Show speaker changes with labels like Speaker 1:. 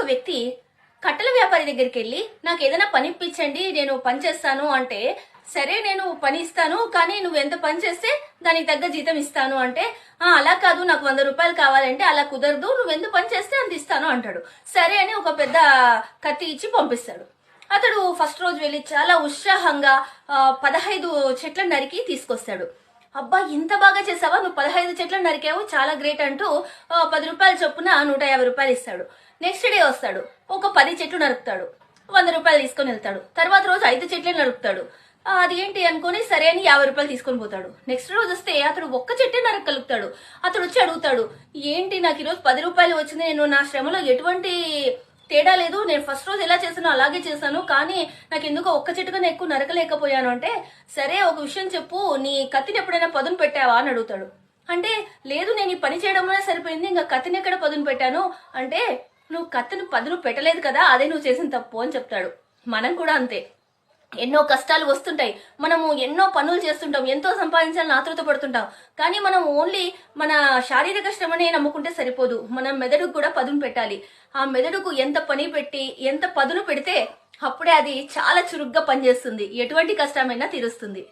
Speaker 1: వ్యక్తి కట్టెల వ్యాపారి దగ్గరికి వెళ్ళి నాకు ఏదైనా పని ఇప్పించండి, నేను పని చేస్తాను అంటే, సరే నేను పని ఇస్తాను, కానీ నువ్వు ఎంత పని చేస్తే దానికి తగ్గ జీతం ఇస్తాను అంటే, అలా కాదు, నాకు 100 రూపాయలు కావాలంటే అలా కుదరదు, నువ్వు ఎంత పని చేస్తే అంత ఇస్తాను అంటాడు. సరే అని ఒక పెద్ద కత్తి ఇచ్చి పంపిస్తాడు. అతడు ఫస్ట్ రోజు వెళ్ళి చాలా ఉత్సాహంగా 15 చెట్లను నరికి తీసుకొస్తాడు. అబ్బా, ఇంత బాగా చేసావా, నువ్వు 15 చెట్లను నరికావు, చాలా గ్రేట్ అంటూ 10 రూపాయల చొప్పున 150 రూపాయలు ఇస్తాడు. నెక్స్ట్ డే వస్తాడు, ఒక 10 చెట్లు నరుకుతాడు, 100 రూపాయలు తీసుకొని వెళ్తాడు. తర్వాత రోజు 5 చెట్లే నరుకుతాడు. అది ఏంటి అనుకుని సరే అని 50 రూపాయలు తీసుకొని పోతాడు. నెక్స్ట్ రోజు వస్తే అతడు ఒక్క చెట్టే నరకగలుగుతాడు. అతడు వచ్చి అడుగుతాడు, ఏంటి నాకు ఈరోజు 10 రూపాయలు వచ్చింది, నేను నా శ్రమలో ఎటువంటి తేడా లేదు, నేను ఫస్ట్ రోజు ఎలా చేశానో అలాగే చేశాను, కానీ నాకు ఎందుకో ఒక్క చెట్టుకన్నా ఎక్కువ నరకలేకపోయాను అంటే, సరే ఒక విషయం చెప్పు, నీ కత్తిని ఎప్పుడైనా పదును పెట్టావా అని అడుగుతాడు. అంటే లేదు, నేను ఈ పని చేయడంలోనే సరిపోయింది, ఇంకా కత్తిని ఎక్కడ పదును పెట్టాను అంటే, నువ్వు కత్తిని పదును పెట్టలేదు కదా, అదే నువ్వు చేసిన తప్పు అని చెప్తాడు. మనం కూడా అంతే, ఎన్నో కష్టాలు వస్తుంటాయి, మనము ఎన్నో పనులు చేస్తుంటాం, ఎంతో సంపాదించాలని ఆతృత పడుతుంటాం, కానీ మనం ఓన్లీ మన శారీరక శ్రమనే నమ్ముకుంటే సరిపోదు, మన మెదడుకు కూడా పదును పెట్టాలి. ఆ మెదడుకు ఎంత పని పెట్టి ఎంత పదును పెడితే అప్పుడే అది చాలా చురుగ్గా పనిచేస్తుంది, ఎటువంటి కష్టమైనా తీరుస్తుంది.